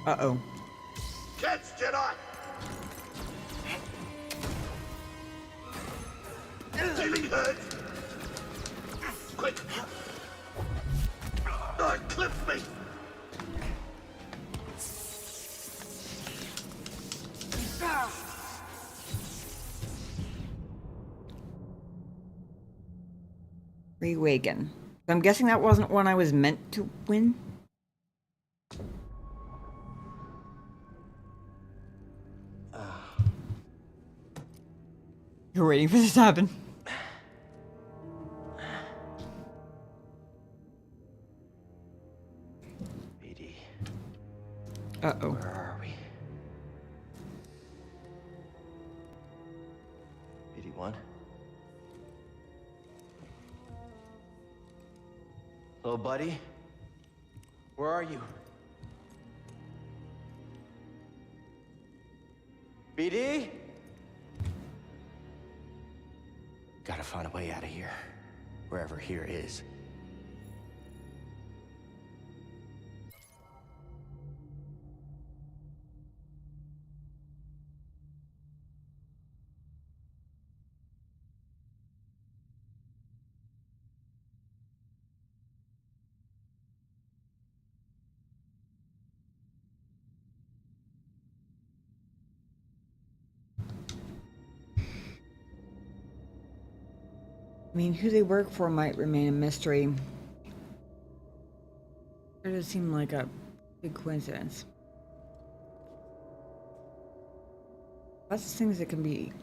Uh-oh. Catch, Jedi! Feeling hurt? Quick! Oh, it clipped me! Reawaken. So I'm guessing that wasn't one I was meant to win. You're waiting for this to happen. BD. Uh-oh. Where are we? BD1? Hello, buddy? Where are you? BD? Gotta find a way out of here. Wherever here is. I mean, who they work for might remain a mystery. It does seem like a big coincidence. Lots of things that can be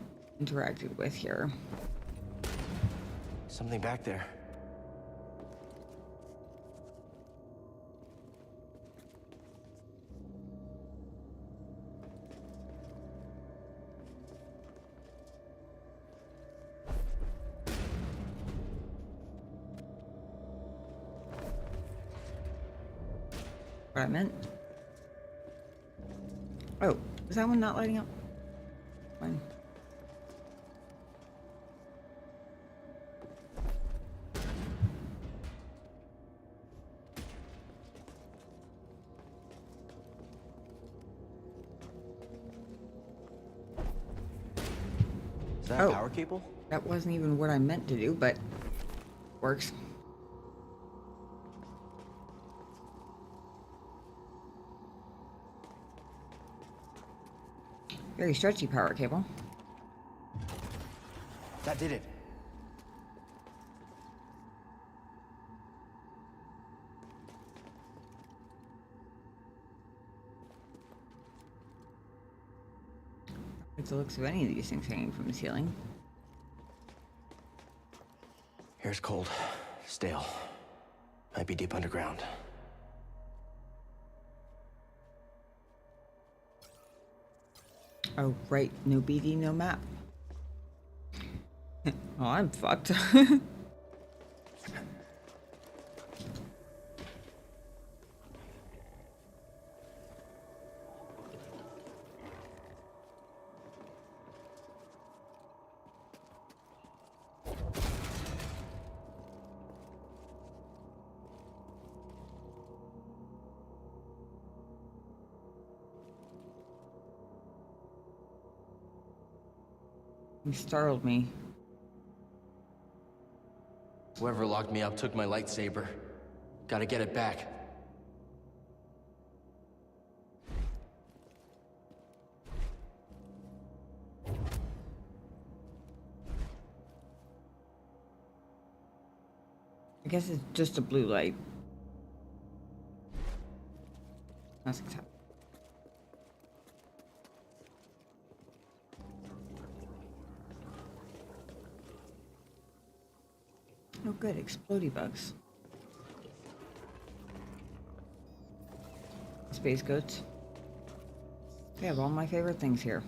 interacted with here. Something back there. What I meant. Oh, is that one not lighting up? Fine. Is that a power cable? That wasn't even what I meant to do, but works. Very stretchy power cable. That did it. It's the looks of any of these things hanging from the ceiling. Here's cold. Stale. Might be deep underground. Oh, right. No BD, no map. Oh, I'm fucked. You startled me. Whoever locked me up took my lightsaber. Gotta get it back. I guess it's just a blue light. That's acceptable. Oh good, explodey bugs. Space goats. They have all my favorite things here.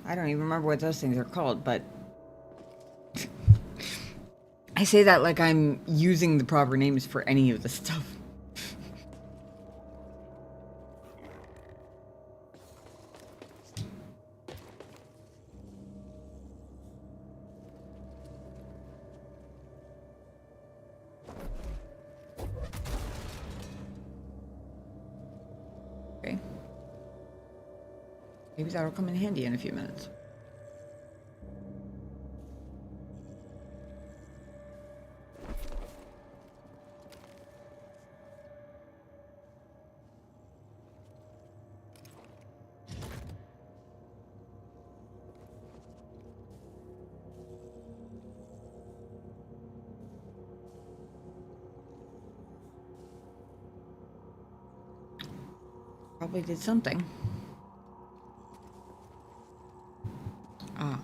I don't even remember what those things are called, but I say that like I'm using the proper names for any of the stuff. Maybe that'll come in handy in a few minutes. Probably did something. Ah.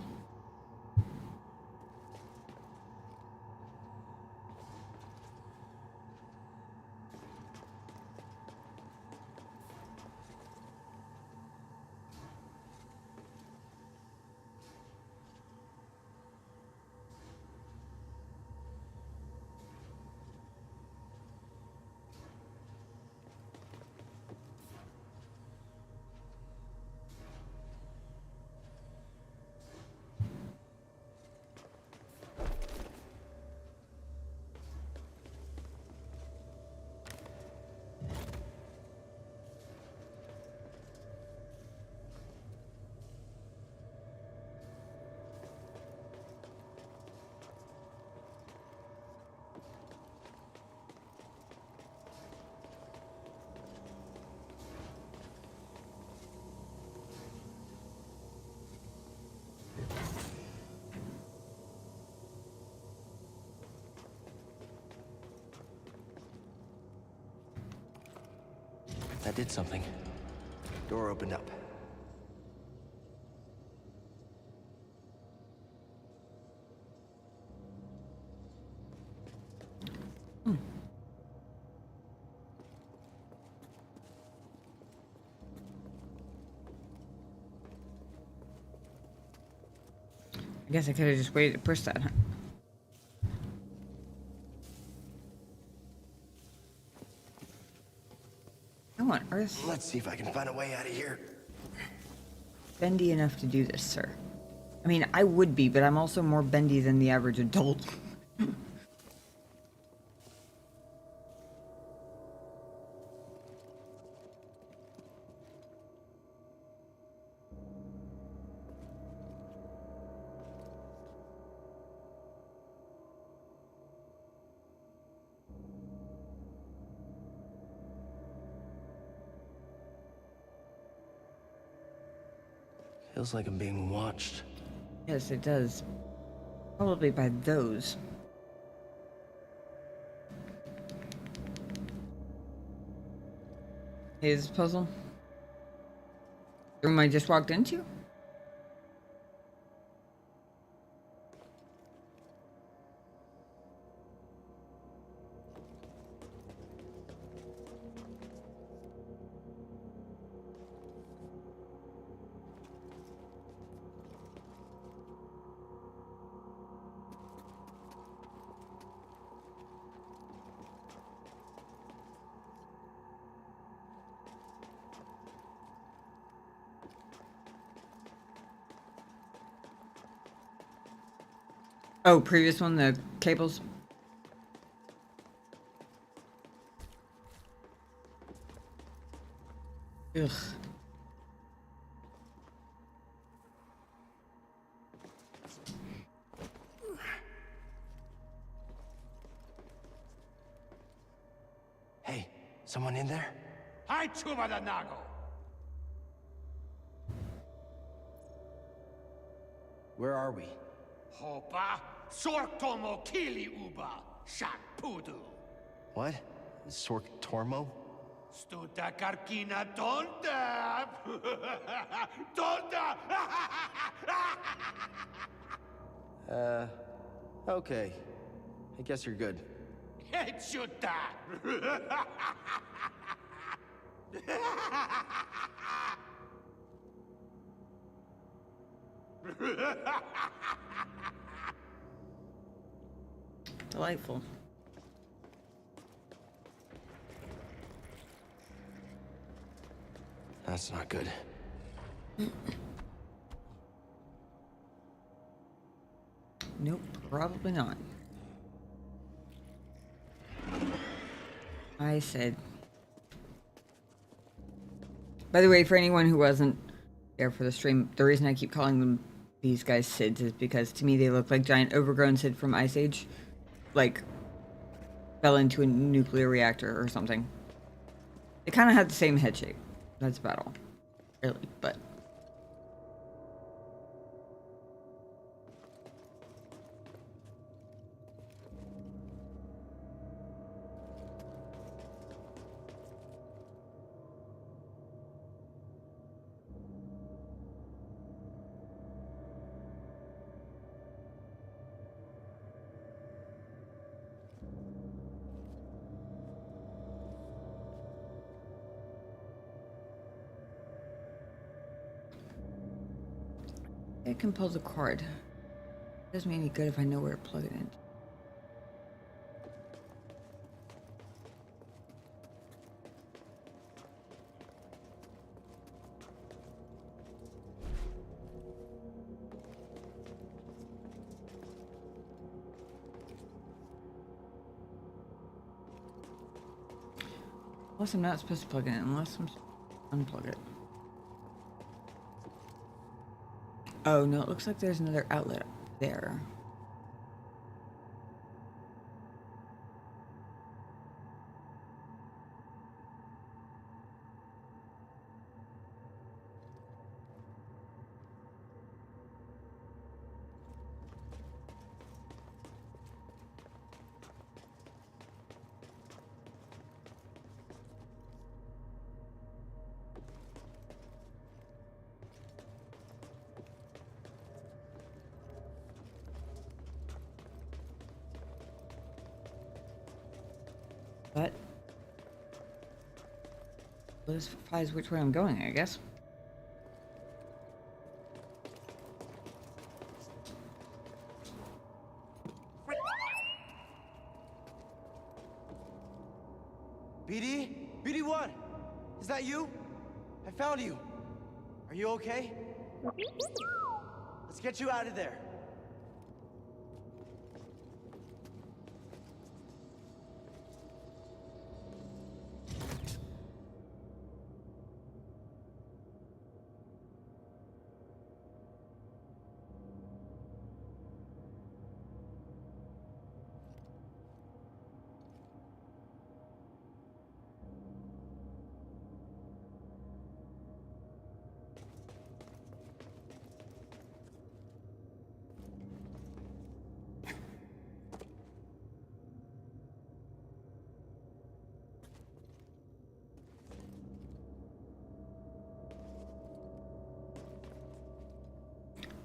That did something. Door opened up. I guess I could have just waited to push that. How on earth? Let's see if I can find a way out of here. Bendy enough to do this, sir. I mean, I would be, but I'm also more bendy than the average adult. Feels like I'm being watched. Yes, it does. Probably by those. Hey, this puzzle? The room I just walked into? Oh, previous one, the cables. Ugh. Hey, someone in there? Hi, Chuba the Nago. Where are we? Hopa, Sortomo Kili Uba, Shak Pudu. What? Sork Tormo? Stuta Karkina Tonta. Tonta. Okay. I guess you're good. Hechuta. Delightful. That's not good. Nope, probably not. I said. By the way, for anyone who wasn't there for the stream. The reason I keep calling them these guys SIDs is because to me they look like giant overgrown Sid from Ice Age. Like, fell into a nuclear reactor or something. They kind of had the same head shape. That's about all. Really, but... It can pull the cord. Doesn't mean any good if I know where to plug it in. Unless I'm not supposed to plug it in, unless I'm supposed to unplug it. Oh no, it looks like there's another outlet there. But well, this decides which way I'm going, I guess. BD? BD1! Is that you? I found you. Are you okay? Let's get you out of there.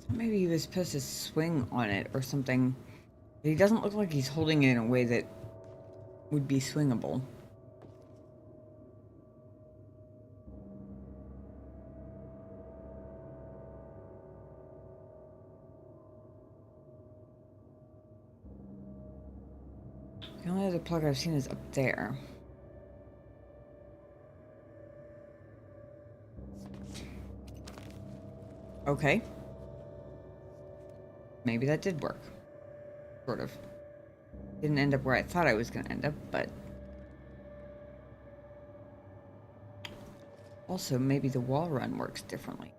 Maybe he was supposed to swing on it or something. But he doesn't look like he's holding it in a way that would be swingable. The only other plug I've seen is up there. Okay. Maybe that did work. Sort of. Didn't end up where I thought I was going to end up, but... Also, maybe the wall run works differently.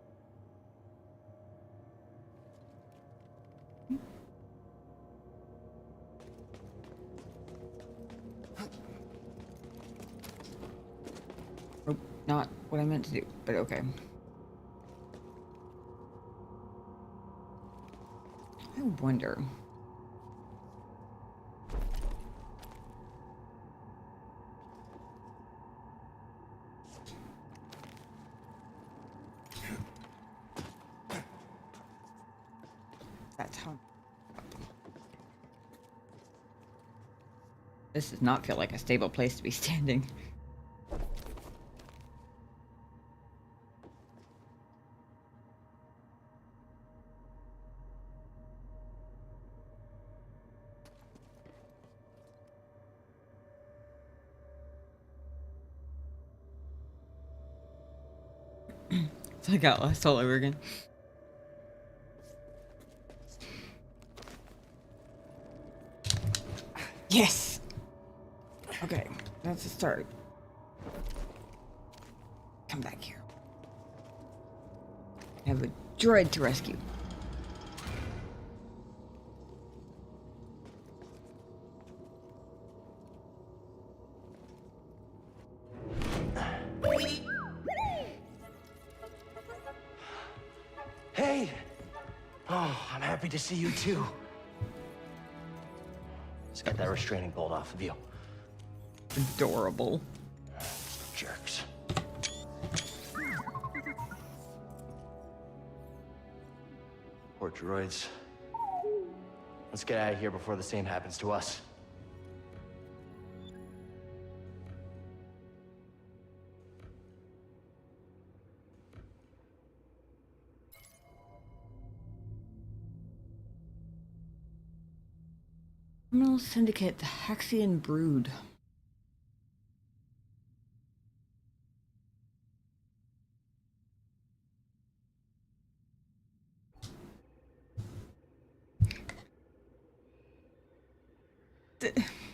Oh, not what I meant to do, but okay. I wonder. That's how. This does not feel like a stable place to be standing. It's like Outlast all over again. Yes! Okay, that's a start. Come back here. I have a droid to rescue. Hey! Oh, I'm happy to see you too. Just got that restraining bolt off of you. Adorable. Jerks. Poor droids. Let's get out of here before the same happens to us. Criminal Syndicate, the Haxion Brood.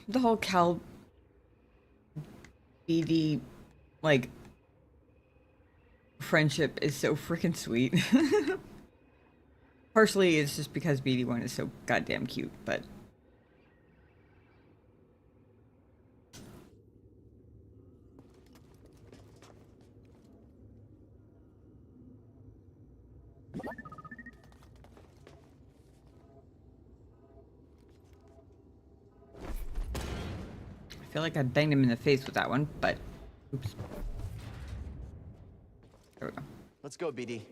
The whole Cal BD, like, friendship is so freaking sweet. Partially it's just because BD1 is so goddamn cute, but I feel like I banged him in the face with that one, but oops. There we go. Let's go, BD.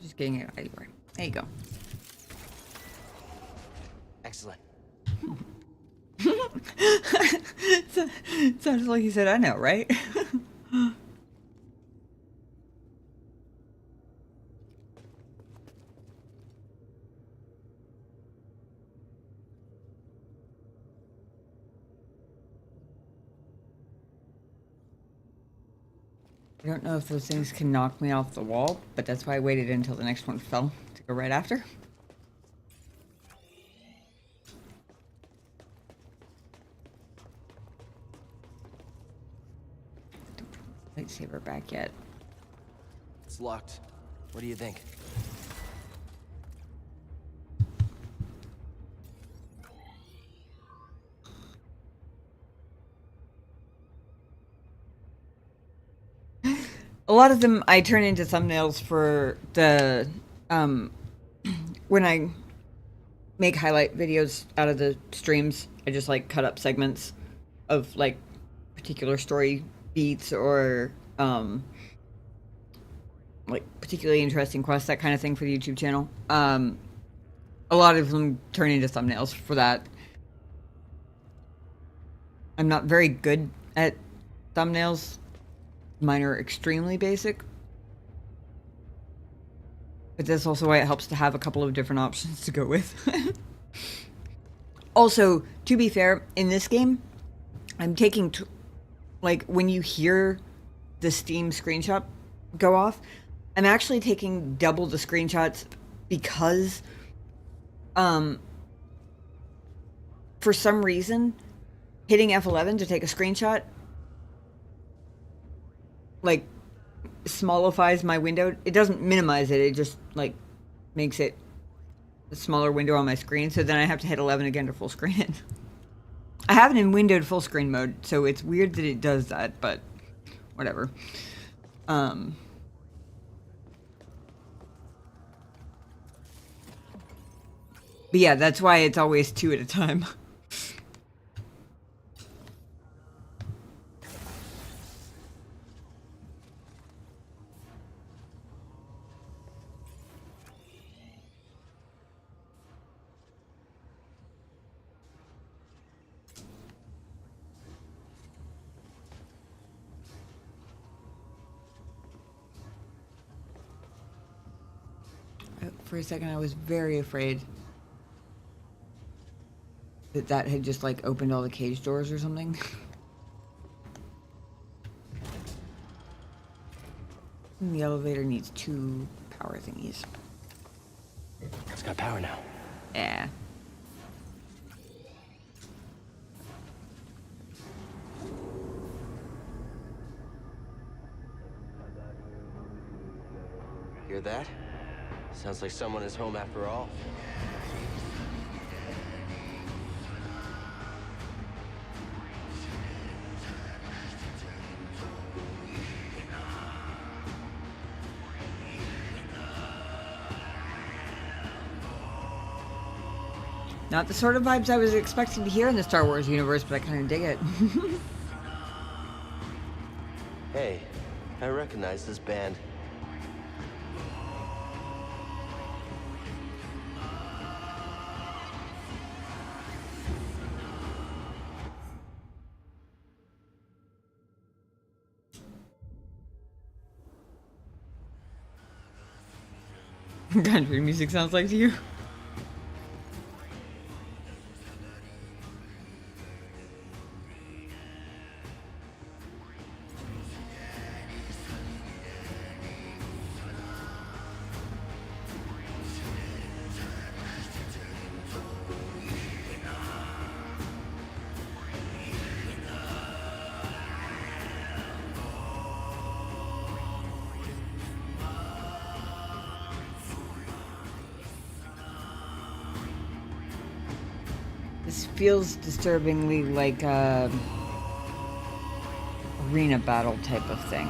Just getting it anywhere. There you go. Excellent. Sounds like he said, I know, right? I don't know if those things can knock me off the wall, but that's why I waited until the next one fell to go right after. Don't put the lightsaber back yet. It's locked. What do you think? A lot of them I turn into thumbnails for the when I make highlight videos out of the streams. I just like cut up segments of like particular story beats or like particularly interesting quests, that kind of thing for the YouTube channel. A lot of them turn into thumbnails for that. I'm not very good at thumbnails. Mine are extremely basic. But that's also why it helps to have a couple of different options to go with. Also, to be fair, in this game, I'm taking... like, when you hear the Steam screenshot go off, I'm actually taking double the screenshots because... for some reason, hitting F11 to take a screenshot... like smallifies my window. It doesn't minimize it, it just like makes it a smaller window on my screen, so then I have to hit 11 again to full screen it. I have it in windowed full screen mode, so it's weird that it does that, but whatever. But yeah, that's why it's always 2 at a time. For a second, I was very afraid that that had just like opened all the cage doors or something. And the elevator needs 2 power thingies. It's got power now. Yeah. Hear that? Sounds like someone is home after all. Not the sort of vibes I was expecting to hear in the Star Wars universe, but I kind of dig it. Hey, I recognize this band. Country music sounds like to you. This feels disturbingly like a arena battle type of thing.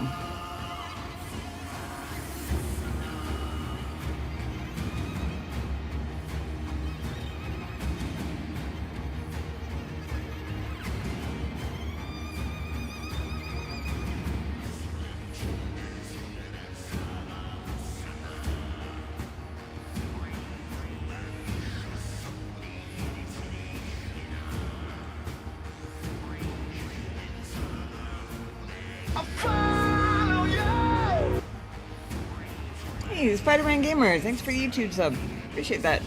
Hey, Spider-Man Gamer, thanks for the YouTube sub. Appreciate that.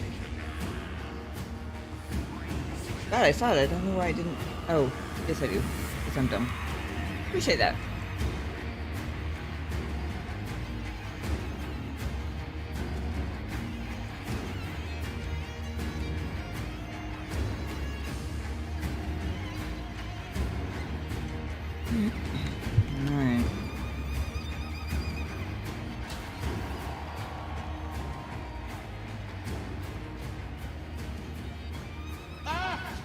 God, I saw that. I don't know why I didn't. Oh, yes I do. Yes, I'm dumb. Appreciate that. Alright.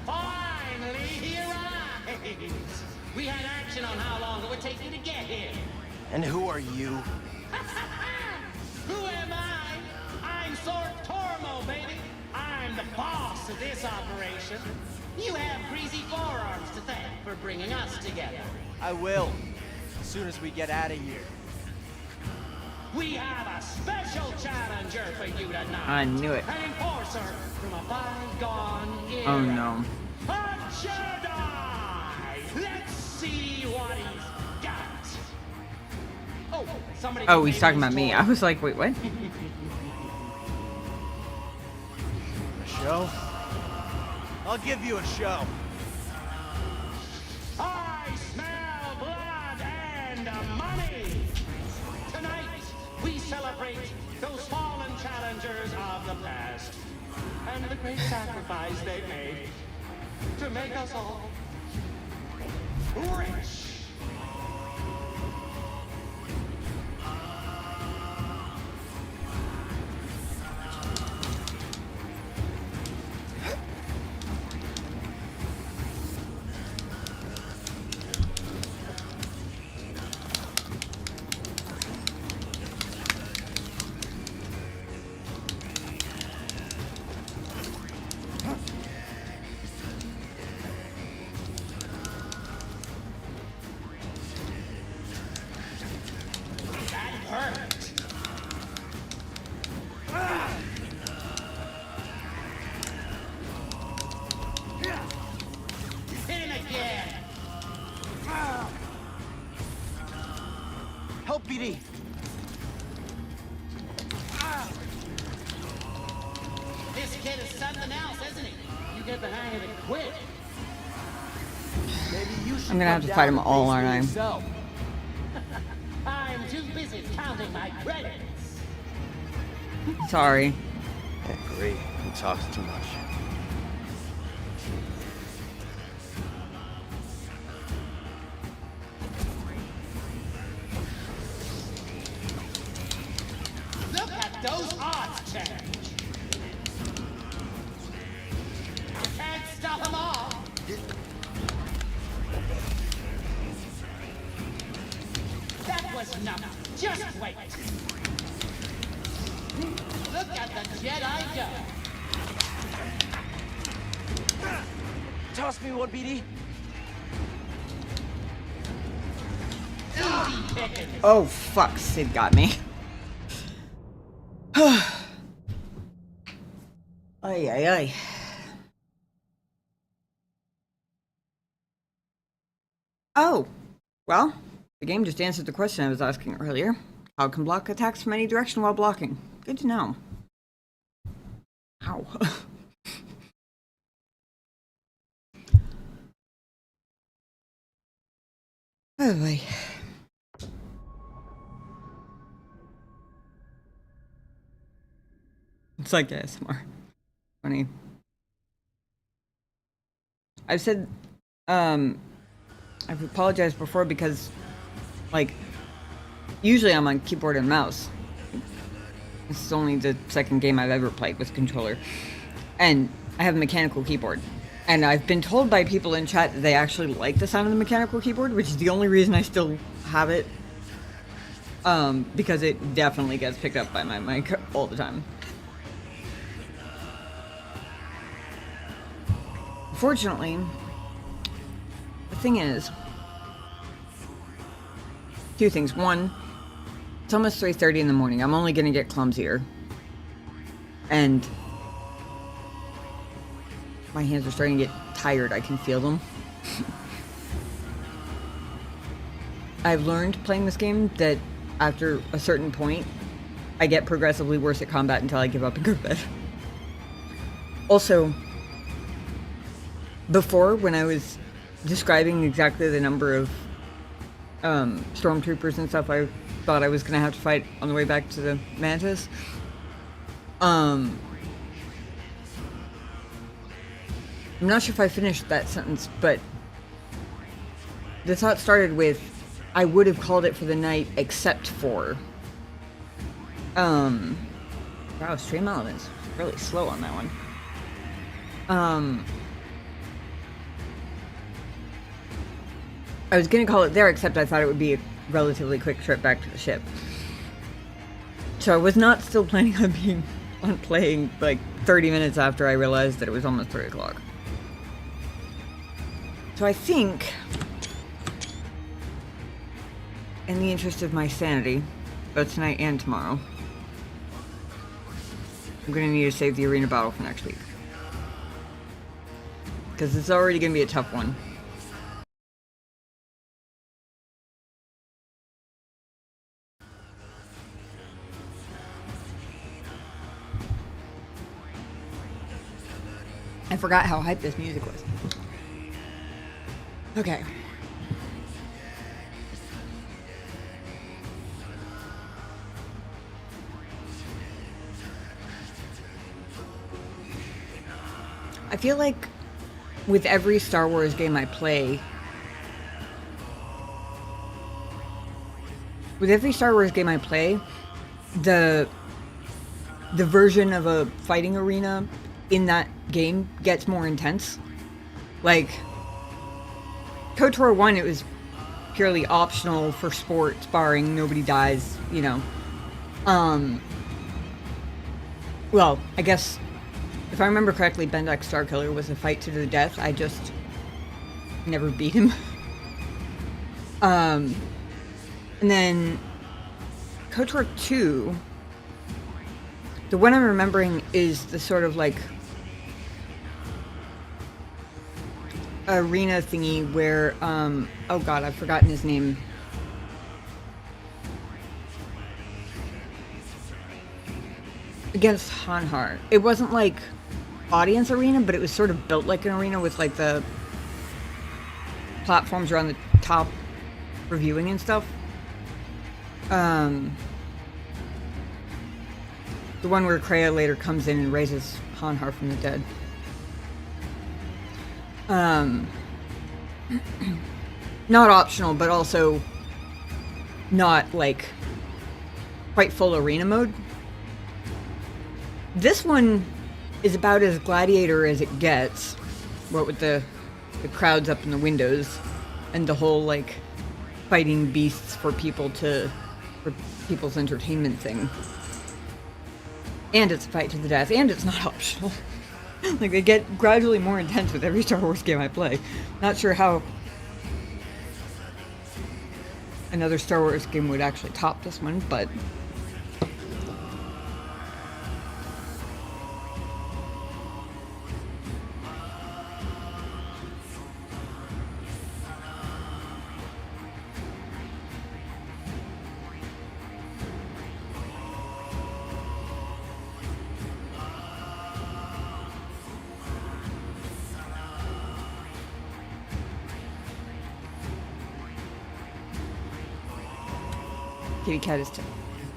Finally, he arrives! We had action on how long it would take you to get here. And who are you? Who am I? I'm Sword Tormo, baby. I'm the boss of this operation. You have greasy forearms to thank for bringing us together. I will. As soon as we get out of here. We have a special challenger for you tonight. I knew it. An enforcer from a bygone era. Oh no. A Jedi! Let's see what he's got. Oh, somebody. Oh, he's talking about me. I was like, wait, what? A show? I'll give you a show. I smell blood and money. Tonight, we celebrate those fallen challengers of the past and the great sacrifice they made to make us all rich. Help, BD. This kid is something else, isn't he? You get the hang of it quick. Maybe you should I'm gonna have come to fight down them and all, face aren't me I? yourself. I'm too busy counting my credits. Sorry. Yeah, great. He talks too much. The Jedi go. Toss me one, BD. Oh, fuck. Sid got me. Ay, ay, ay. Oh, well, the game just answered the question I was asking earlier. How can block attacks from any direction while blocking? Good to know. Ow. Oh boy. It's like ASMR. Funny. I've said, I've apologized before because, like, usually I'm on keyboard and mouse. This is only the second game I've ever played with controller. And I have a mechanical keyboard. And I've been told by people in chat that they actually like the sound of the mechanical keyboard, which is the only reason I still have it. Because it definitely gets picked up by my mic all the time. Fortunately, the thing is, two things. One, it's almost 3:30 in the morning. I'm only gonna get clumsier. And my hands are starting to get tired. I can feel them. I've learned playing this game that after a certain point, I get progressively worse at combat until I give up and go to bed. Also, before, when I was describing exactly the number of stormtroopers and stuff I thought I was going to have to fight on the way back to the Mantis, I'm not sure if I finished that sentence, but the thought started with, I would have called it for the night except for, wow, stream elements, really slow on that one. I was gonna call it there, except I thought it would be a relatively quick trip back to the ship. So I was not still planning on playing like 30 minutes after I realized that it was almost 3 o'clock. So I think, in the interest of my sanity, both tonight and tomorrow, I'm gonna need to save the arena battle for next week. Because it's already gonna be a tough one. I forgot how hype this music was. Okay. I feel like with every Star Wars game I play, the version of a fighting arena in that game gets more intense. Like KOTOR 1, it was purely optional for sport, sparring, nobody dies, you know. Well, I guess if I remember correctly, Bendak Starkiller was a fight to the death. I just never beat him. And then KOTOR 2, the one I'm remembering is the sort of like arena thingy where, oh god, I've forgotten his name. Against Hanhar. It wasn't like audience arena, but it was sort of built like an arena with like the platforms around the top for viewing and stuff. The one where Kreia later comes in and raises Hanhar from the dead. Not optional, but also not like quite full arena mode. This one is about as gladiator as it gets, what with the crowds up in the windows and the whole like fighting beasts for people's entertainment thing. And it's a fight to the death, and it's not optional. Like, they get gradually more intense with every Star Wars game I play. Not sure how another Star Wars game would actually top this one, but... Kitty Cat is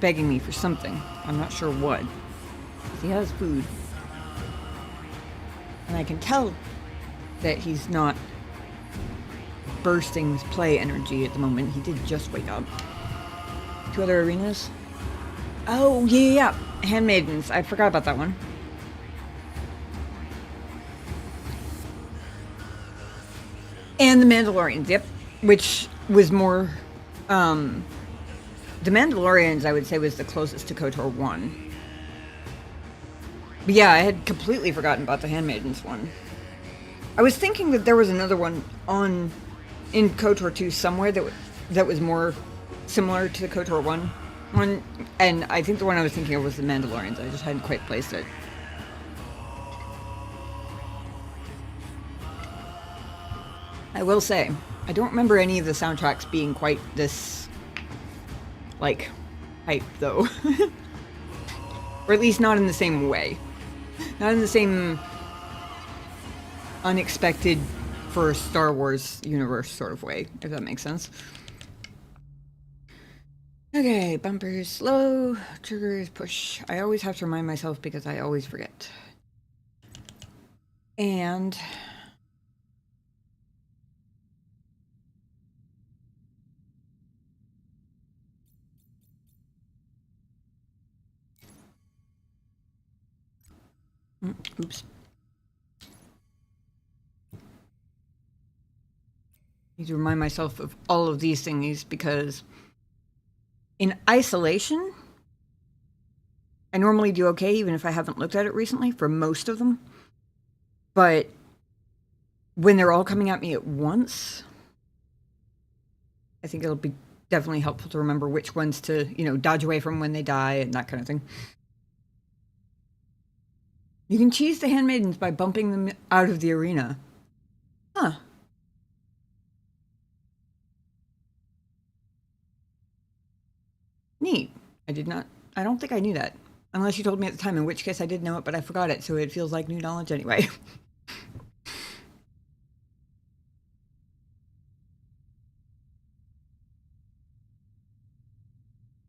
begging me for something. I'm not sure what. He has food. And I can tell that he's not bursting with play energy at the moment. He did just wake up. 2 other arenas? Oh, yeah. Handmaidens. I forgot about that one. And the Mandalorians, yep. Which was more... The Mandalorians, I would say, was the closest to KOTOR 1. But yeah, I had completely forgotten about the Handmaidens one. I was thinking that there was another one in KOTOR 2 somewhere that was more similar to the KOTOR 1 one, and I think the one I was thinking of was the Mandalorians. I just hadn't quite placed it. I will say, I don't remember any of the soundtracks being quite this... like, hype, though. Or at least not in the same way. Not in the same unexpected for a Star Wars universe sort of way, if that makes sense. Okay, bumpers slow, triggers push. I always have to remind myself because I always forget. And... oops. Need to remind myself of all of these thingies because in isolation, I normally do okay even if I haven't looked at it recently for most of them. But when they're all coming at me at once, I think it'll be definitely helpful to remember which ones to, you know, dodge away from when they die and that kind of thing. You can cheese the handmaidens by bumping them out of the arena. Huh. Neat. I don't think I knew that. Unless you told me at the time, in which case I did know it, but I forgot it, so it feels like new knowledge anyway.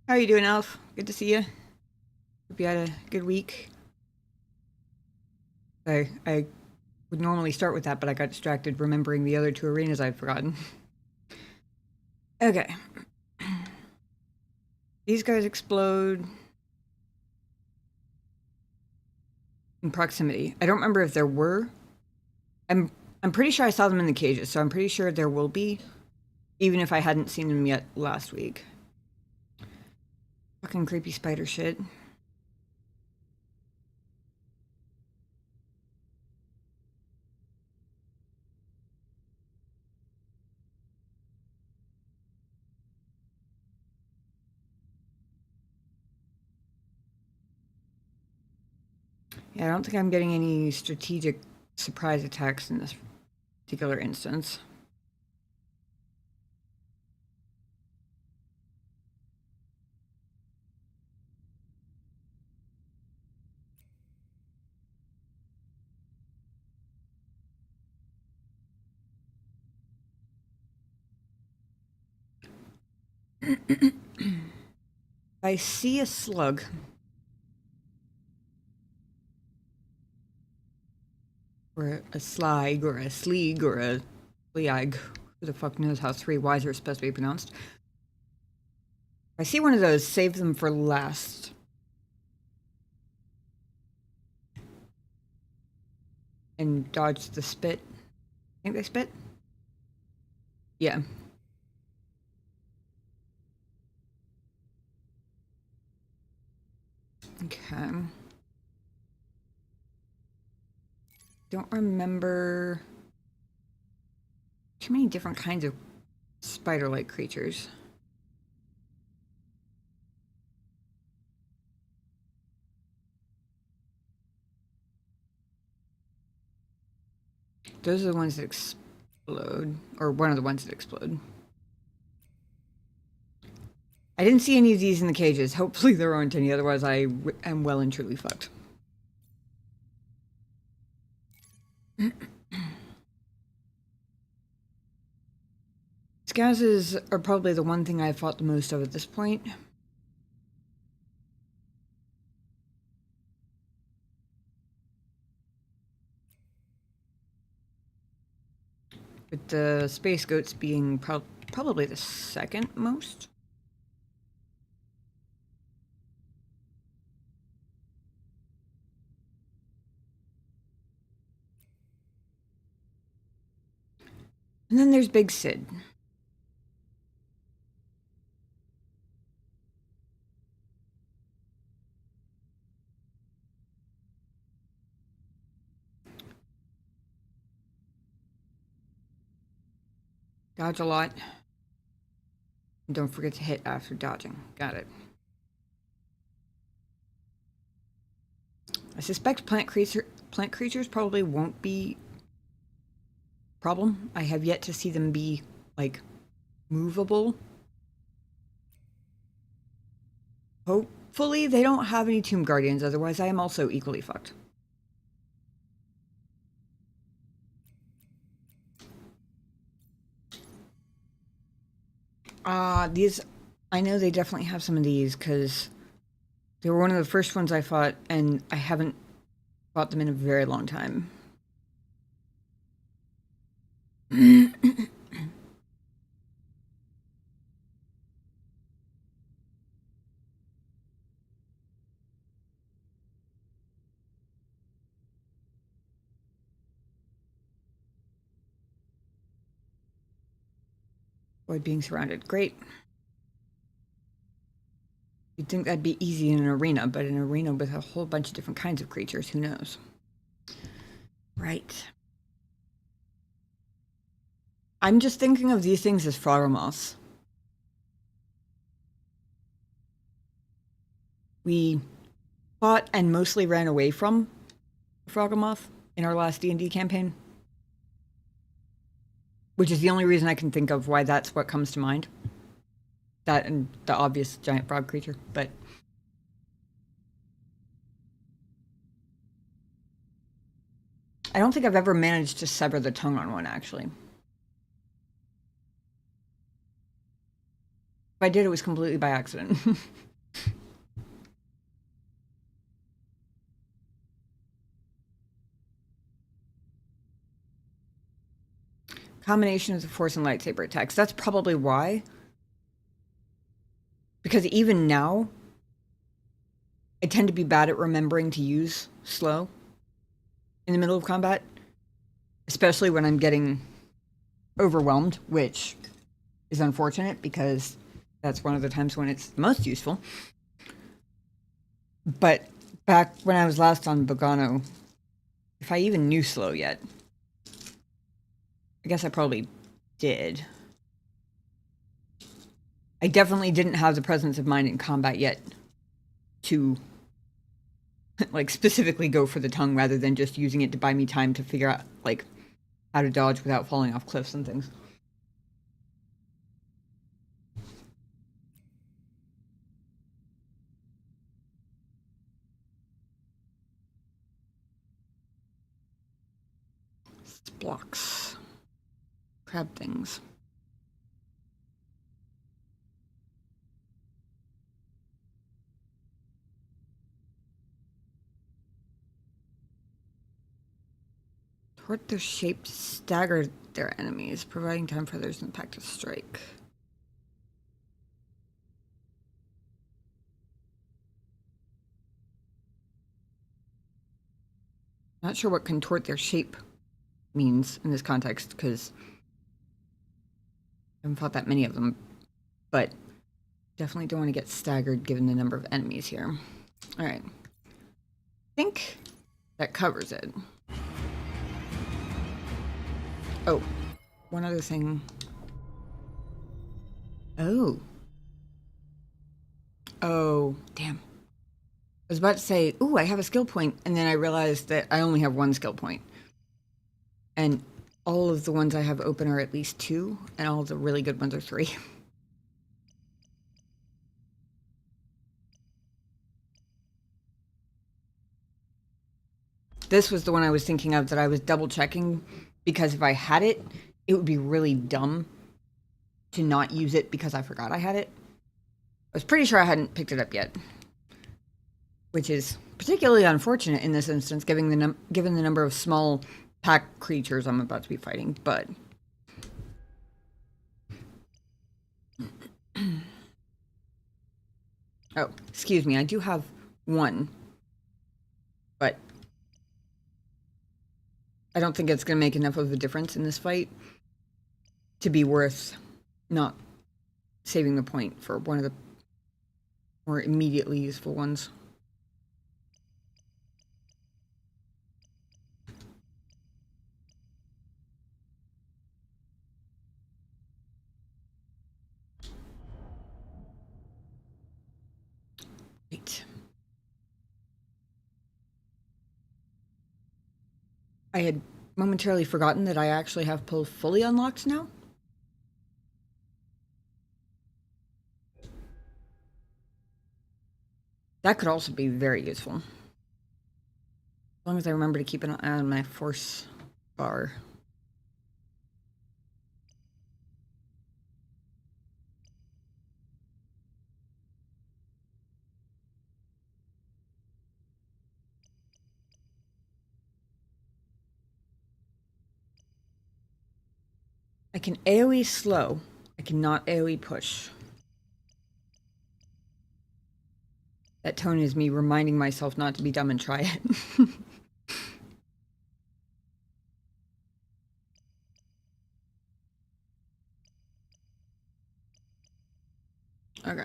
How are you doing, Elf? Good to see you. Hope you had a good week. I would normally start with that, but I got distracted remembering the other 2 arenas I'd forgotten. Okay. These guys explode in proximity. I don't remember if there were. I'm pretty sure I saw them in the cages, so I'm pretty sure there will be, even if I hadn't seen them yet last week. Fucking creepy spider shit. Yeah, I don't think I'm getting any strategic surprise attacks in this particular instance. I see a slug. Or a slag, or a sleeg, or a sleag. Who the fuck knows how 3 Ys are supposed to be pronounced? If I see one of those, save them for last. And dodge the spit. Think they spit? Yeah. Okay. don't remember too many different kinds of spider-like creatures. Those are the ones that explode, or one of the ones that explode. I didn't see any of these in the cages. Hopefully there aren't any, otherwise I am well and truly fucked. Scouzes are probably the one thing I've fought the most of at this point. With the space goats being probably the second most. And then there's Big Sid. Dodge a lot. And don't forget to hit after dodging. Got it. I suspect plant creatures probably won't be a problem. I have yet to see them be, like, movable. Hopefully they don't have any Tomb Guardians, otherwise I am also equally fucked. These, I know they definitely have some of these, because they were one of the first ones I fought, and I haven't fought them in a very long time. Avoid being surrounded. Great. You'd think that'd be easy in an arena, but an arena with a whole bunch of different kinds of creatures, who knows? Right. I'm just thinking of these things as Froggermoths. We fought and mostly ran away from Froggermoth in our last D&D campaign. Which is the only reason I can think of why that's what comes to mind. That and the obvious giant frog creature, but... I don't think I've ever managed to sever the tongue on one, actually. If I did, it was completely by accident. Combination of the Force and lightsaber attacks. That's probably why. Because even now, I tend to be bad at remembering to use slow in the middle of combat. Especially when I'm getting overwhelmed, which is unfortunate because that's one of the times when it's the most useful. But back when I was last on Bogano, if I even knew slow yet, I guess I probably did. I definitely didn't have the presence of mind in combat yet to, like, specifically go for the tongue rather than just using it to buy me time to figure out, like, how to dodge without falling off cliffs and things. Blocks. Crab things. Toward their shape to stagger their enemies, providing time for others in the pack to strike. Not sure what contort their shape means in this context, because I haven't fought that many of them, but definitely don't want to get staggered given the number of enemies here. Alright. I think that covers it. Oh, one other thing. Oh. Oh, damn. I was about to say, ooh, I have a skill point, and then I realized that I only have one skill point. And all of the ones I have open are at least 2, and all the really good ones are 3. This was the one I was thinking of that I was double checking, because if I had it, it would be really dumb to not use it because I forgot I had it. I was pretty sure I hadn't picked it up yet, which is particularly unfortunate in this instance, given the number of small pack creatures I'm about to be fighting, but... Oh, excuse me, I do have one, but I don't think it's going to make enough of a difference in this fight to be worth not saving the point for one of the more immediately useful ones. Wait. I had momentarily forgotten that I actually have pull fully unlocked now. That could also be very useful. As long as I remember to keep an eye on my force bar. I can AoE slow. I cannot AoE push. That tone is me reminding myself not to be dumb and try it. Okay.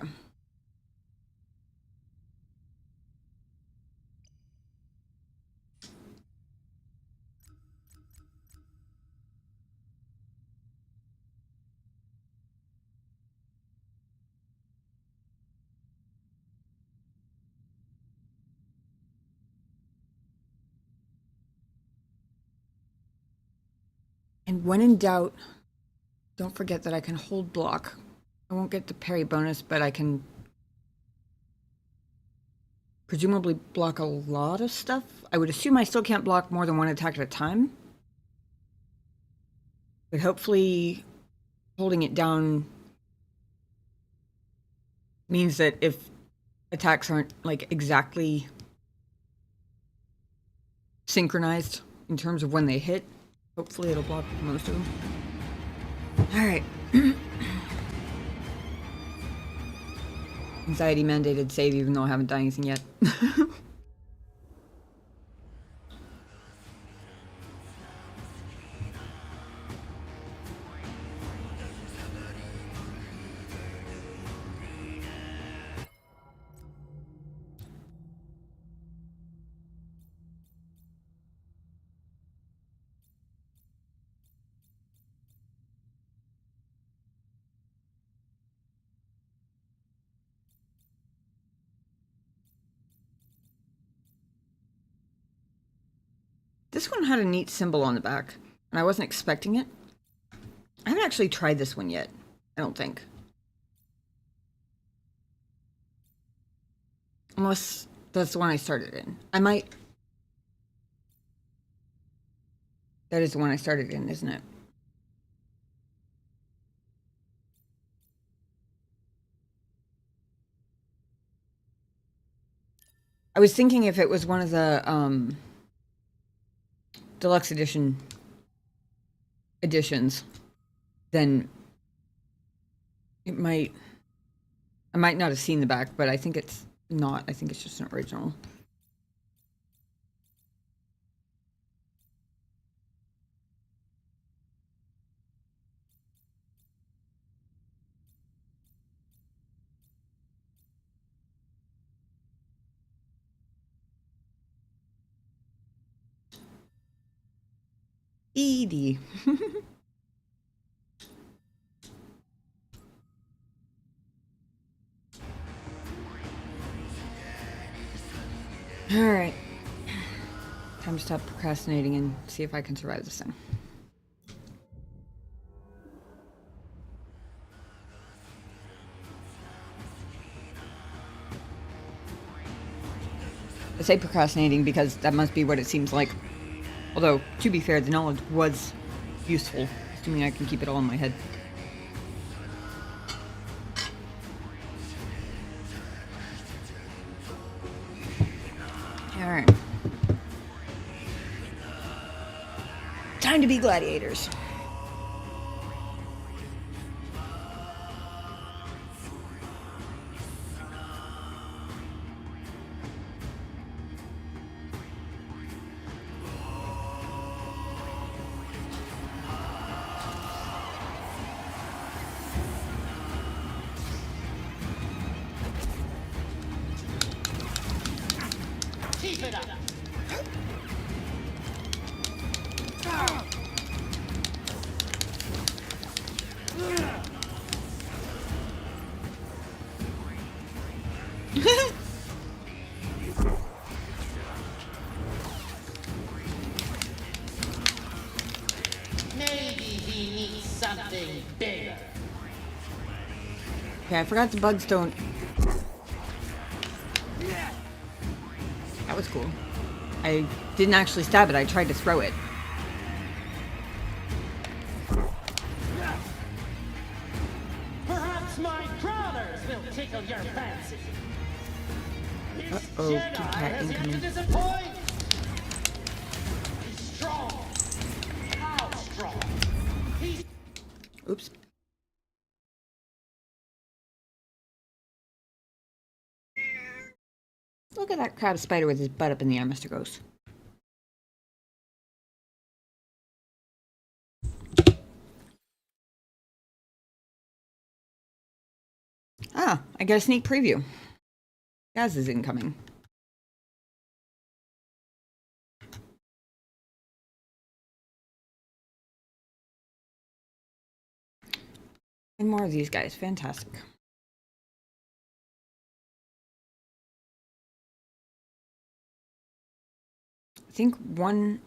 And when in doubt, don't forget that I can hold block. I won't get the parry bonus, but I can presumably block a lot of stuff. I would assume I still can't block more than one attack at a time. But hopefully holding it down means that if attacks aren't like exactly synchronized in terms of when they hit, hopefully it'll block most of them. Alright. Anxiety mandated save even though I haven't done anything yet. This one had a neat symbol on the back, and I wasn't expecting it. I haven't actually tried this one yet, I don't think. Unless that's the one I started in. I might... That is the one I started in, isn't it? I was thinking if it was one of the deluxe editions, then it might... I might not have seen the back, but I think it's not. I think it's just an original. ED. Alright. Time to stop procrastinating and see if I can survive this thing. I say procrastinating because that must be what it seems like. Although, to be fair, the knowledge was useful, assuming I can keep it all in my head. Alright. Time to be gladiators. Keep it up. Maybe he needs something bigger. Okay, I forgot the bugs don't... That was cool. I didn't actually stab it, I tried to throw it. Perhaps my crawlers will tickle your fancy. This Uh-oh, Jedi Kit Kat has yet to incoming. disappoint. He's strong. How strong? He's Oops. Look at that crab spider with his butt up in the air, Mr. Ghost. Ah, I get a sneak preview. Gaz is incoming. And more of these guys. Fantastic. I think one...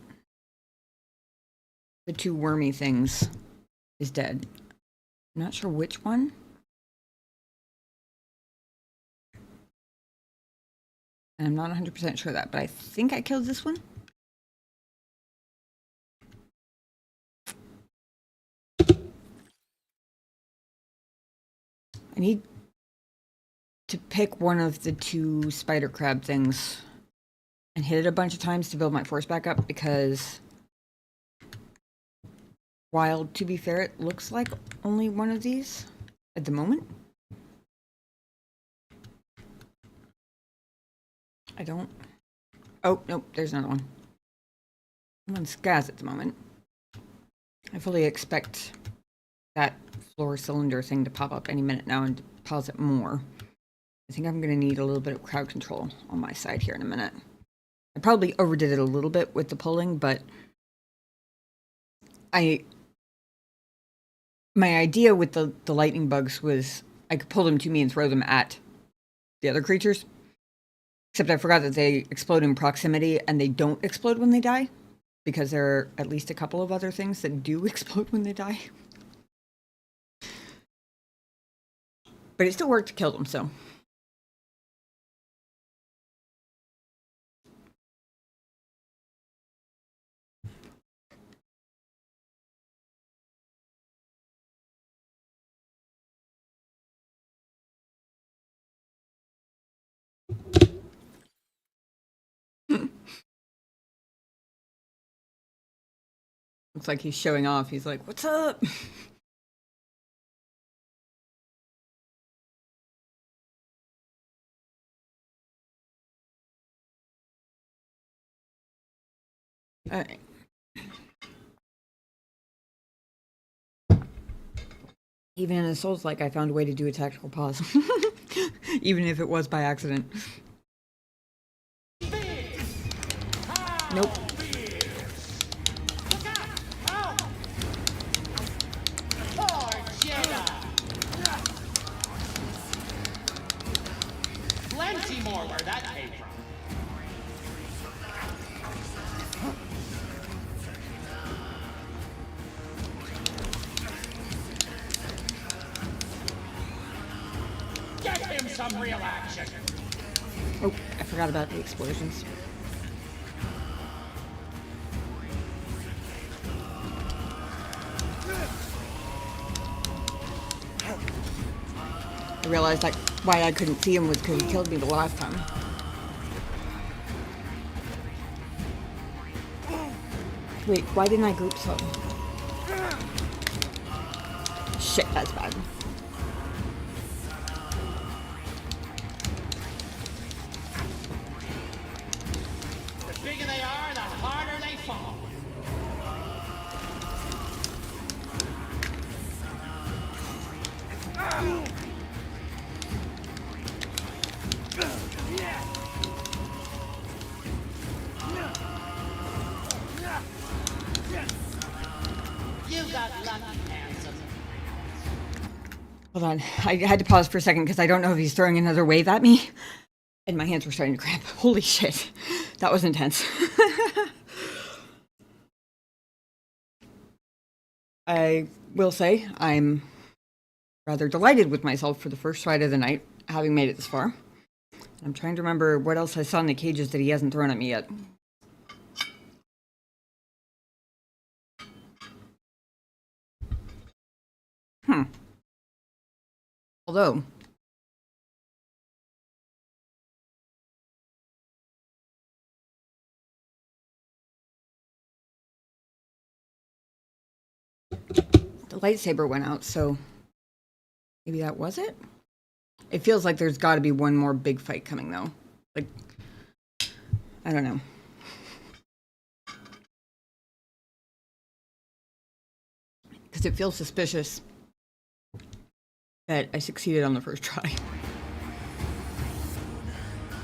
the two wormy things is dead. I'm not sure which one. And I'm not 100% sure of that, but I think I killed this one. I need to pick one of the two spider crab things and hit it a bunch of times to build my force back up, because while, to be fair, it looks like only one of these at the moment, I don't... Oh, nope, there's another one. One's Gaz at the moment. I fully expect that floor cylinder thing to pop up any minute now and deposit more. I think I'm going to need a little bit of crowd control on my side here in a minute. I probably overdid it a little bit with the pulling, but my idea with the lightning bugs was I could pull them to me and throw them at the other creatures. Except I forgot that they explode in proximity and they don't explode when they die, because there are at least a couple of other things that do explode when they die. But it still worked to kill them, so... Looks like he's showing off. He's like, "What's up?" Alright. Even in a Souls-like, I found a way to do a tactical pause. Even if it was by accident. Nope. some real action. Oh, I forgot about the explosions. I realized like why I couldn't see him was because he killed me the last time. Wait, why didn't I group some? Shit, that's bad. The bigger they are, the harder they fall. You got lucky, handsome. Hold on, I had to pause for a second because I don't know if he's throwing another wave at me. And my hands were starting to cramp. Holy shit. That was intense. I will say I'm rather delighted with myself for the first fight of the night, having made it this far. I'm trying to remember what else I saw in the cages that he hasn't thrown at me yet. Although, the lightsaber went out, so maybe that was it? It feels like there's got to be one more big fight coming, though. Like, I don't know. Because it feels suspicious that I succeeded on the first try.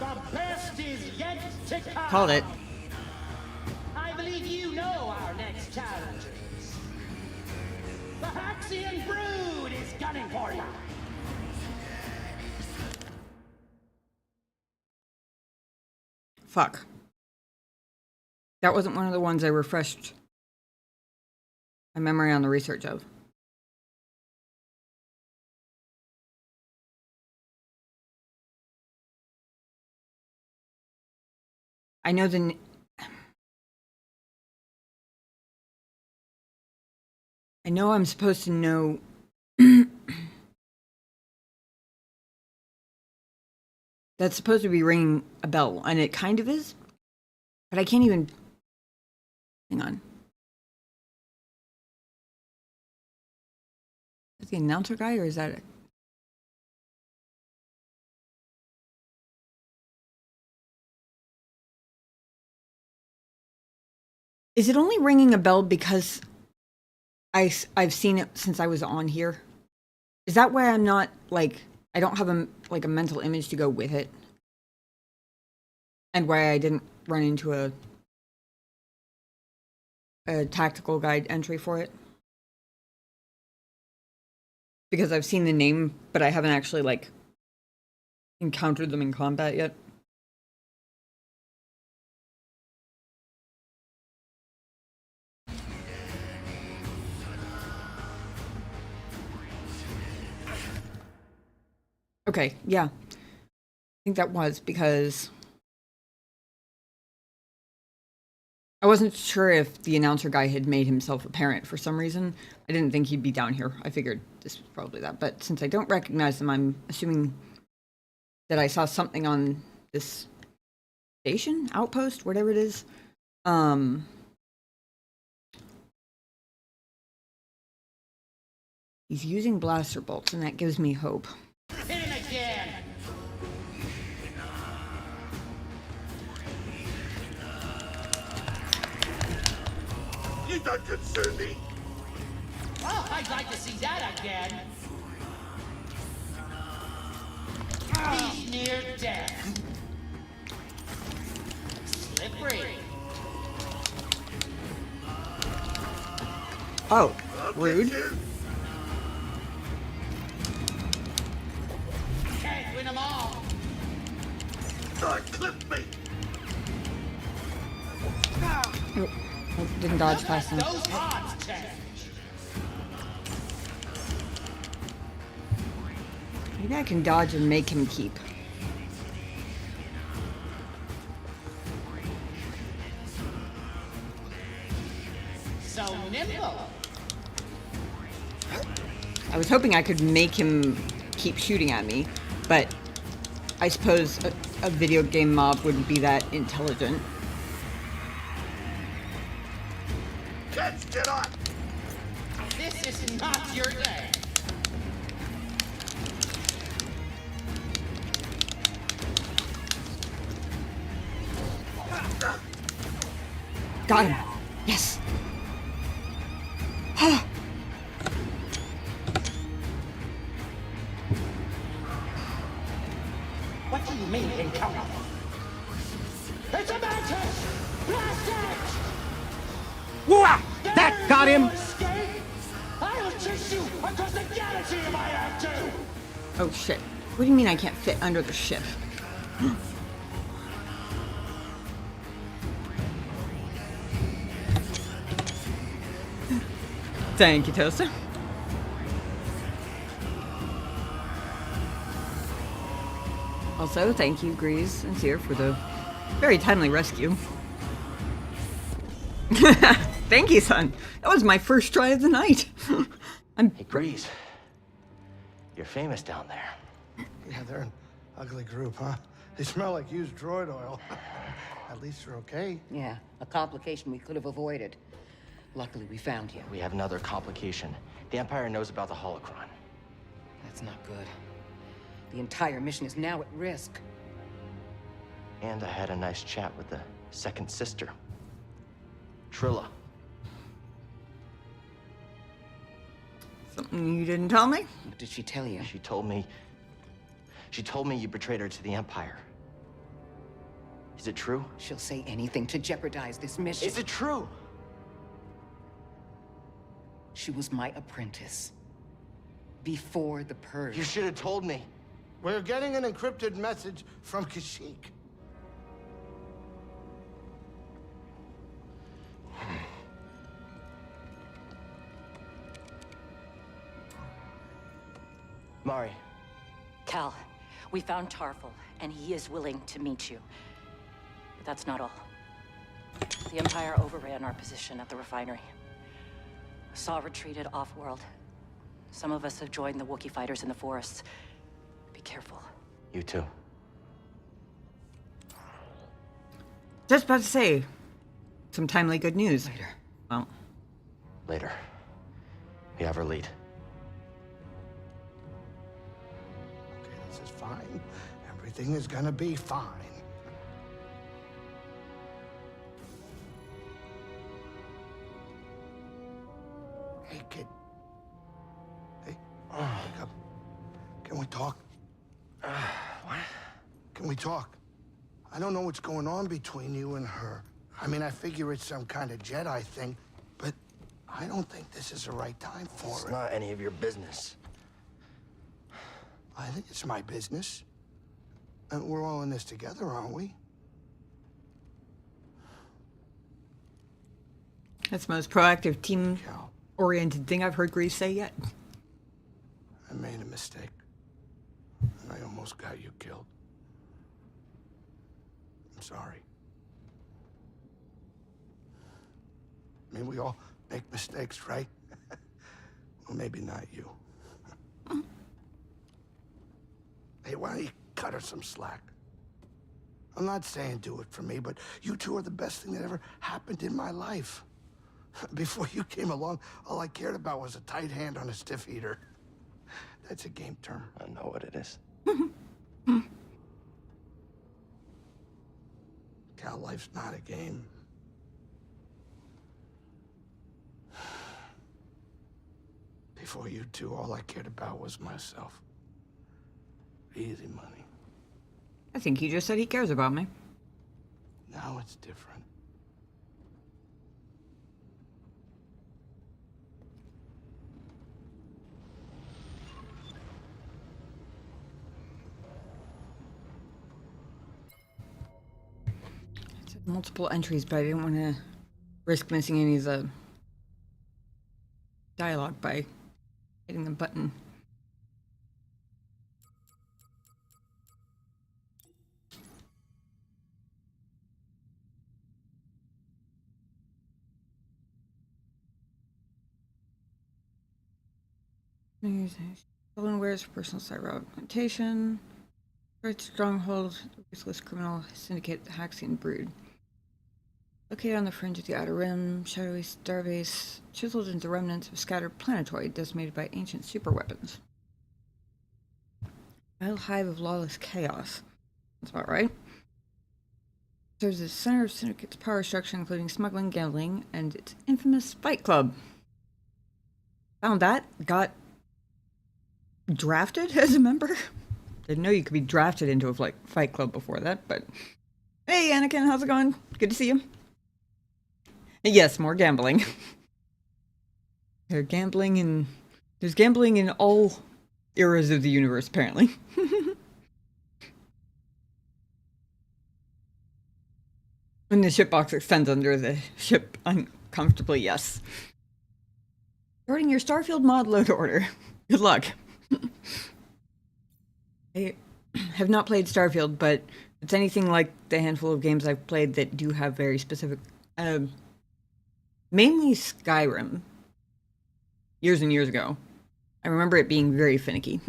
The best is yet to come. Called it. I believe you know our next challengers. The Haxion Brood is gunning for you. Fuck. That wasn't one of the ones I refreshed my memory on the research of. I know I know I'm supposed to know that's supposed to be ringing a bell, and it kind of is, but I can't even. Hang on. Is that the announcer guy, or is that? Is it only ringing a bell because I've seen it since I was on here? Is that why I'm not, like, I don't have a mental image to go with it? And why I didn't run into a tactical guide entry for it? Because I've seen the name, but I haven't actually, like, encountered them in combat yet. Okay, yeah. I think that was because I wasn't sure if the announcer guy had made himself apparent for some reason. I didn't think he'd be down here. I figured this was probably that. But since I don't recognize them, I'm assuming that I saw something on this station, outpost, whatever it is. He's using blaster bolts, and that gives me hope. Hit him again. You don't concern me. Oh, I'd like to see that again. He's near death. Slippery. Oh, rude. Can't win them all. Don't clip me. Oh, didn't dodge past him. Those odds change. Maybe I can dodge and make him keep. So nimble. I was hoping I could make him keep shooting at me, but I suppose a video game mob wouldn't be that intelligent. Kids, get up! This is not your day. Got him. Yes. What do you mean encounter? It's a mantis! Blast it! Whoa! That got him! Escape? I'll chase you across the galaxy if I have to! Oh shit. What do you mean I can't fit under the ship? Thank you, Toaster. Also, thank you, Grease and Seer, for the very timely rescue. Thank you, son. That was my first try of the night. Hey, Grease. You're famous down there. Yeah, they're an ugly group, huh? They smell like used droid oil. At least they're okay. Yeah, a complication we could have avoided. Luckily, we found you. We have another complication. The Empire knows about the holocron. That's not good. The entire mission is now at risk. And I had a nice chat with the second sister, Trilla. Something you didn't tell me? What did she tell you? She told me you betrayed her to the Empire. Is it true? She'll say anything to jeopardize this mission. Is it true? She was my apprentice. Before the Purge. You should have told me. We're getting an encrypted message from Kashyyyk. Mari, Cal, we found Tarful, and he is willing to meet you. But that's not all. The Empire overran our position at the refinery. Saw retreated off-world. Some of us have joined the Wookiee fighters in the forests. Be careful. you too. Just about to say, some timely good news. Later. Well, Later. We have our lead. Okay, this is fine. Everything is gonna be fine. Hey, kid. Hey, wake up. Can we talk? What? Can we talk? I don't know what's going on between you and her. I mean, I figure it's some kind of Jedi thing, but I don't think this is the right time for It's it. not any of your business. I think it's my business. And we're all in this together, aren't we? that's the most proactive, Cal, team-oriented thing I've heard Grease say yet. I made a mistake. And I almost got you killed. I'm sorry. I mean, we all make mistakes, right? Well, maybe not you. Hey, why don't you cut her some slack? I'm not saying do it for me, but you two are the best thing that ever happened in my life. Before you came along, all I cared about was a tight hand on a stiff heater. That's a game term. I know what it is. Cal, life's not a game. Before you two, all I cared about was myself. Easy money. I think he just said he cares about me. Now it's different. Multiple entries, but I didn't want to risk missing any of the dialogue by hitting the button. Stolen wares for personal cyber augmentation. Right stronghold, ruthless criminal syndicate, Haxion Brood. Located on the fringe of the Outer Rim, shadowy starbase, chiseled into remnants of a scattered planetoid decimated by ancient superweapons. Vile hive of lawless chaos. That's about right. Serves as the center of Syndicate's power structure, including smuggling, gambling, and its infamous Fight Club. Found that. Got drafted as a member. Didn't know you could be drafted into a Fight Club before that, but... Hey, Anakin, how's it going? Good to see you. Yes, more gambling. There's gambling in all eras of the universe, apparently. When the ship box extends under the ship uncomfortably, yes. Starting your Starfield mod load order. Good luck. I have not played Starfield, but it's anything like the handful of games I've played that do have very specific... mainly Skyrim. Years and years ago. I remember it being very finicky.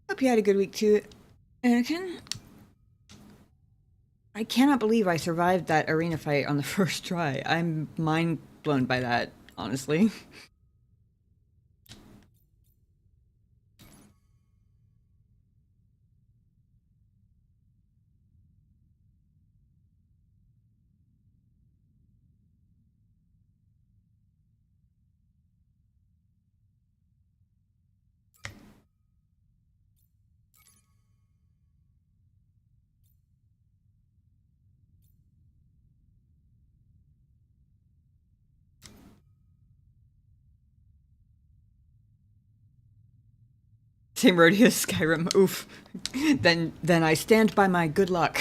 Hope you had a good week too, Anakin. I cannot believe I survived that arena fight on the first try. I'm mind blown by that, honestly. Same road as Skyrim. Oof. Then I stand by my good luck.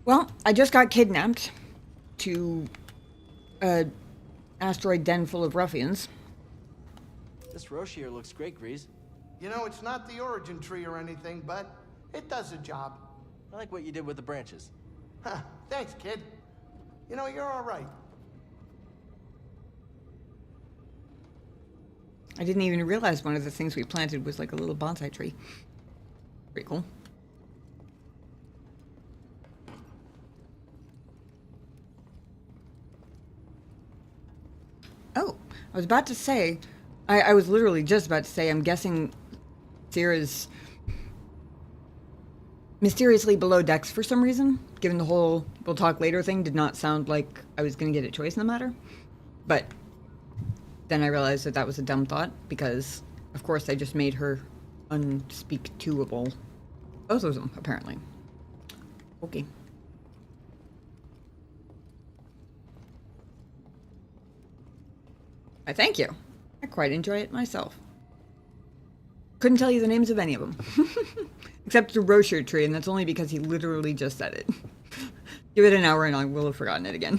Well, I just got kidnapped to an asteroid den full of ruffians. This Roshir looks great, Grease. You know, it's not the origin tree or anything, but it does the job. I like what you did with the branches. Huh, thanks, kid. You know, you're all right. I didn't even realize one of the things we planted was like a little bonsai tree. Pretty cool. Oh, I was about to say, I was literally just about to say, I'm guessing Sierra's mysteriously below decks for some reason, given the whole we'll talk later thing did not sound like I was going to get a choice in the matter. But then I realized that that was a dumb thought, because, of course, I just made her unspeak-to-able. Both of them, apparently. Okay. I thank you. I quite enjoy it myself. Couldn't tell you the names of any of them. Except the Roshir tree, and that's only because he literally just said it. Give it an hour and I will have forgotten it again.